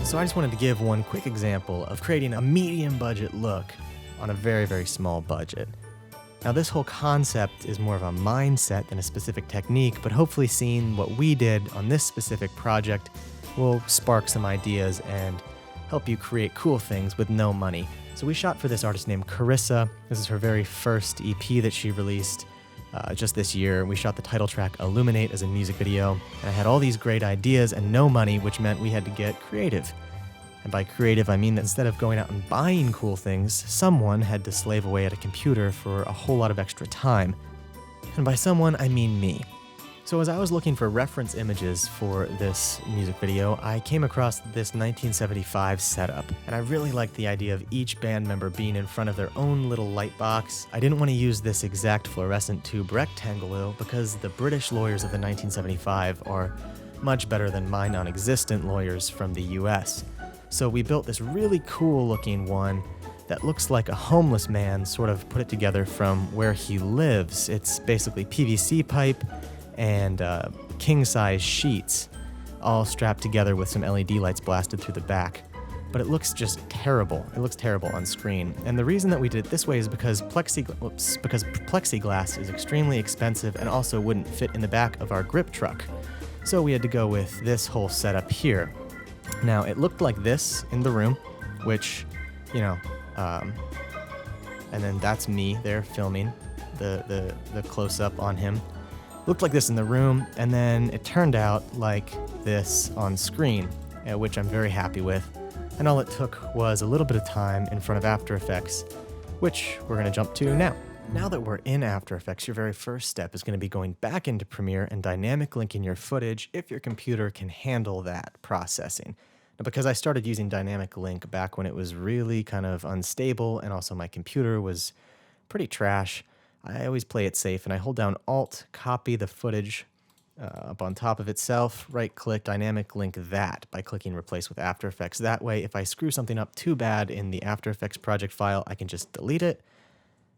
So I just wanted to give one quick example of creating a medium budget look on a very, very small budget. Now this whole concept is more of a mindset than a specific technique, but hopefully seeing what we did on this specific project will spark some ideas and help you create cool things with no money. So we shot for this artist named Carissa. This is her very first EP that she released just this year. We shot the title track Illuminate as a music video, and I had all these great ideas and no money, which meant we had to get creative. And by creative, I mean that instead of going out and buying cool things, someone had to slave away at a computer for a whole lot of extra time. And by someone, I mean me. So as I was looking for reference images for this music video, I came across this 1975 setup, and I really liked the idea of each band member being in front of their own little light box. I didn't want to use this exact fluorescent tube rectangle though, because the British lawyers of the 1975 are much better than my non-existent lawyers from the US. So we built this really cool looking one that looks like a homeless man sort of put it together from where he lives. It's basically PVC pipe and king-size sheets all strapped together with some LED lights blasted through the back. But it looks just terrible. It looks terrible on screen. And the reason that we did it this way is because plexiglass is extremely expensive and also wouldn't fit in the back of our grip truck. So we had to go with this whole setup here. Now, it looked like this in the room, which, and then that's me there filming the close-up on him. Looked like this in the room, and then it turned out like this on screen, which I'm very happy with. And all it took was a little bit of time in front of After Effects, which we're going to jump to now. Now that we're in After Effects, your very first step is going to be going back into Premiere and dynamic linking your footage if your computer can handle that processing. Now, because I started using dynamic link back when it was really kind of unstable and also my computer was pretty trash, I always play it safe and I hold down Alt, copy the footage up on top of itself, right-click, dynamic link that by clicking Replace with After Effects. That way, if I screw something up too bad in the After Effects project file, I can just delete it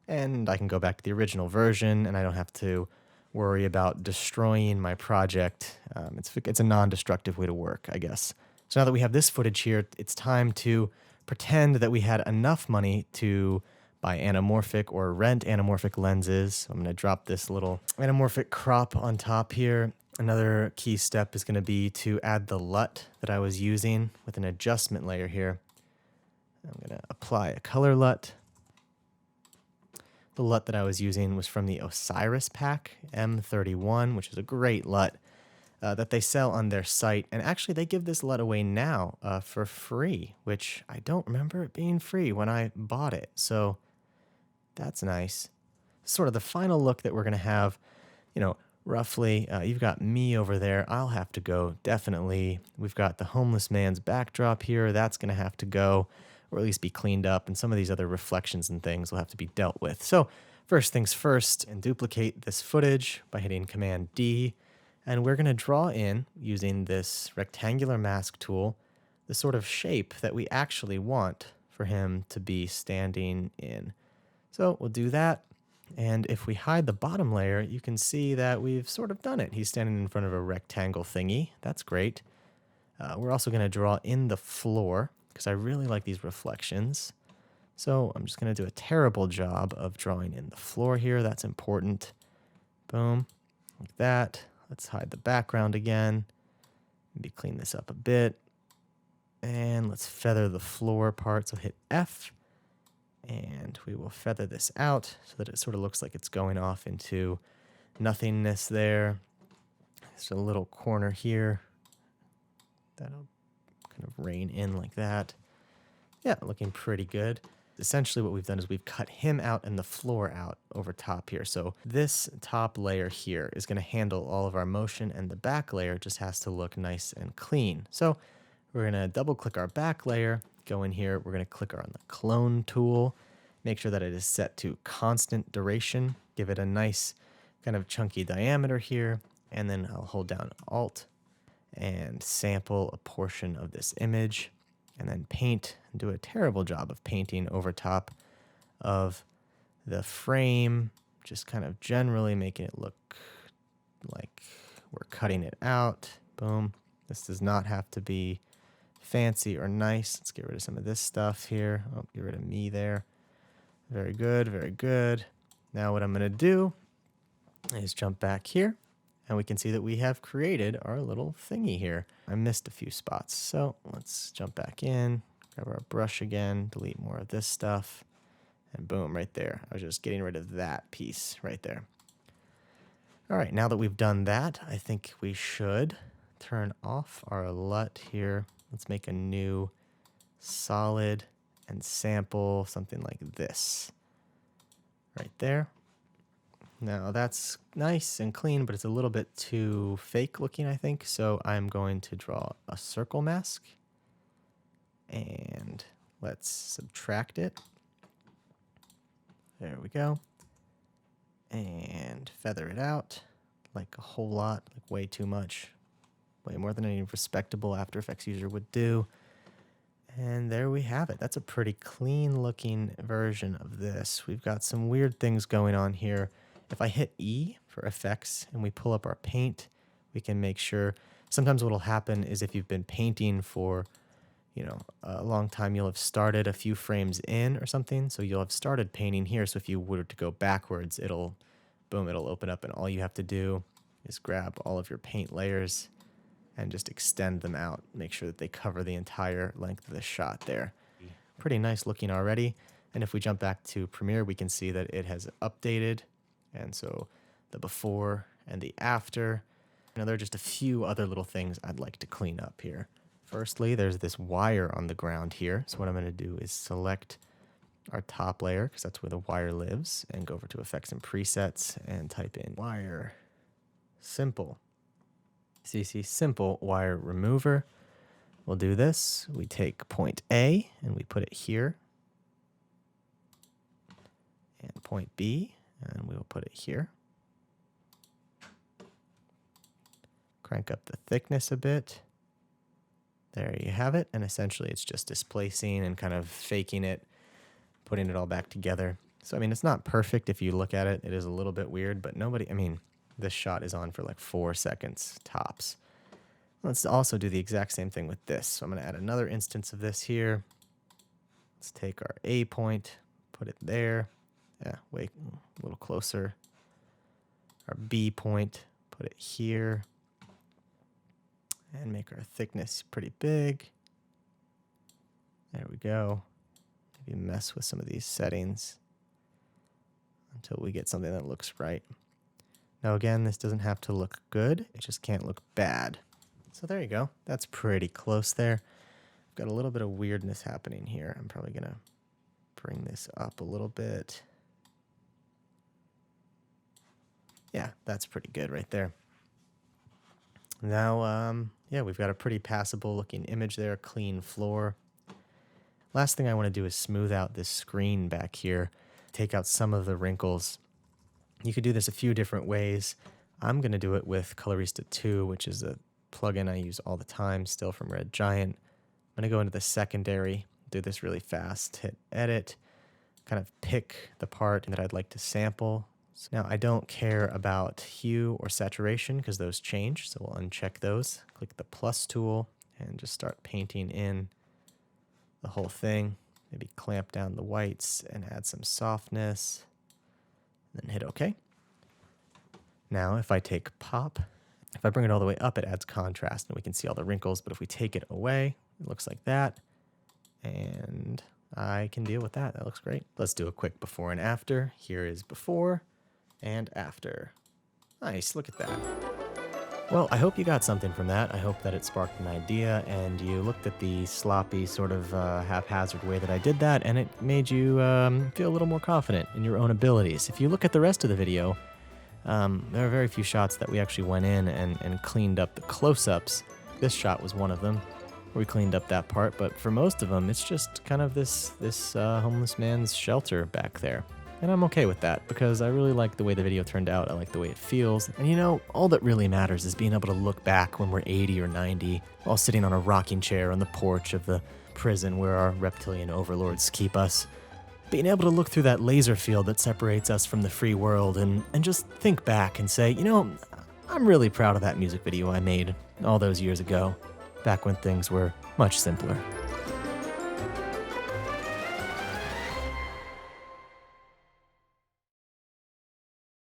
and I can go back to the original version and I don't have to worry about destroying my project. It's a non-destructive way to work, I guess. So now that we have this footage here, it's time to pretend that we had enough money to buy anamorphic or rent anamorphic lenses. So I'm going to drop this little anamorphic crop on top here. Another key step is going to be to add the LUT that I was using with an adjustment layer here. I'm going to apply a color LUT. The LUT that I was using was from the Osiris pack, M31, which is a great LUT that they sell on their site. And actually, they give this LUT away now for free, which I don't remember it being free when I bought it. So that's nice. Sort of the final look that we're going to have, roughly. You've got me over there. I'll have to go, definitely. We've got the homeless man's backdrop here. That's going to have to go, or at least be cleaned up. And some of these other reflections and things will have to be dealt with. So first things first, and duplicate this footage by hitting Command D. And we're going to draw in, using this rectangular mask tool, the sort of shape that we actually want for him to be standing in. So we'll do that. And if we hide the bottom layer, you can see that we've sort of done it. He's standing in front of a rectangle thingy. That's great. We're also going to draw in the floor because I really like these reflections. So I'm just going to do a terrible job of drawing in the floor here. That's important. Boom, like that. Let's hide the background again. Maybe clean this up a bit. And let's feather the floor part. So hit F. And we will feather this out so that it sort of looks like it's going off into nothingness there. There's a little corner here. That'll kind of rain in like that. Yeah, looking pretty good. Essentially what we've done is we've cut him out and the floor out over top here. So this top layer here is going to handle all of our motion, and the back layer just has to look nice and clean. So we're going to double click our back layer, go in here, we're going to click on the clone tool, make sure that it is set to constant duration, give it a nice kind of chunky diameter here, and then I'll hold down Alt and sample a portion of this image, and then paint and do a terrible job of painting over top of the frame, just kind of generally making it look like we're cutting it out. Boom. This does not have to be fancy or nice. Let's get rid of some of this stuff here. Oh, get rid of me there. Very good, very good. Now what I'm going to do is jump back here, and we can see that we have created our little thingy here. I missed a few spots, so let's jump back in, grab our brush again, delete more of this stuff, and boom, right there. I was just getting rid of that piece right there. All right, now that we've done that, I think we should turn off our LUT here. Let's make a new solid and sample something like this right there. Now that's nice and clean, but it's a little bit too fake looking, I think. So I'm going to draw a circle mask, and let's subtract it. There we go. And feather it out like a whole lot, like way too much, way more than any respectable After Effects user would do. And there we have it. That's a pretty clean looking version of this. We've got some weird things going on here. If I hit E for effects and we pull up our paint, we can make sure. Sometimes what will happen is if you've been painting for, a long time, you'll have started a few frames in or something. So you'll have started painting here. So if you were to go backwards, it'll open up, and all you have to do is grab all of your paint layers and just extend them out. Make sure that they cover the entire length of the shot there. Pretty nice looking already. And if we jump back to Premiere, we can see that it has updated. And so the before and the after. There are just a few other little things I'd like to clean up here. Firstly, there's this wire on the ground here. So what I'm going to do is select our top layer, because that's where the wire lives, and go over to Effects and Presets and type in wire simple. CC simple wire remover. We'll do this. We take point A and we put it here, and point B, and we will put it here. Crank up the thickness a bit. There you have it. And essentially it's just displacing and kind of faking it, putting it all back together. So, it's not perfect if you look at it. It is a little bit weird, but this shot is on for like 4 seconds tops. Let's also do the exact same thing with this. So I'm going to add another instance of this here. Let's take our A point, put it there. Yeah, wait, a little closer. Our B point, put it here. And make our thickness pretty big. There we go. Maybe mess with some of these settings until we get something that looks right. Now again, this doesn't have to look good. It just can't look bad. So there you go. That's pretty close there. I've got a little bit of weirdness happening here. I'm probably going to bring this up a little bit. Yeah, that's pretty good right there. Now, we've got a pretty passable looking image there, clean floor. Last thing I want to do is smooth out this screen back here, take out some of the wrinkles. You could do this a few different ways. I'm going to do it with Colorista 2, which is a plugin I use all the time, still from Red Giant. I'm going to go into the secondary, do this really fast, hit edit, kind of pick the part that I'd like to sample. So now I don't care about hue or saturation because those change, so we'll uncheck those. Click the plus tool and just start painting in the whole thing. Maybe clamp down the whites and add some softness, and then hit OK. Now if I take pop, if I bring it all the way up, it adds contrast and we can see all the wrinkles, but if we take it away, it looks like that. And I can deal with that. That looks great. Let's do a quick before and after. Here is before and after. Nice, look at that. Well, I hope you got something from that. I hope that it sparked an idea and you looked at the sloppy sort of haphazard way that I did that, and it made you feel a little more confident in your own abilities. If you look at the rest of the video, there are very few shots that we actually went in and cleaned up the close-ups. This shot was one of them where we cleaned up that part, but for most of them, it's just kind of this homeless man's shelter back there. And I'm okay with that because I really like the way the video turned out. I like the way it feels. And all that really matters is being able to look back when we're 80 or 90 while sitting on a rocking chair on the porch of the prison where our reptilian overlords keep us. Being able to look through that laser field that separates us from the free world and just think back and say, I'm really proud of that music video I made all those years ago. back when things were much simpler.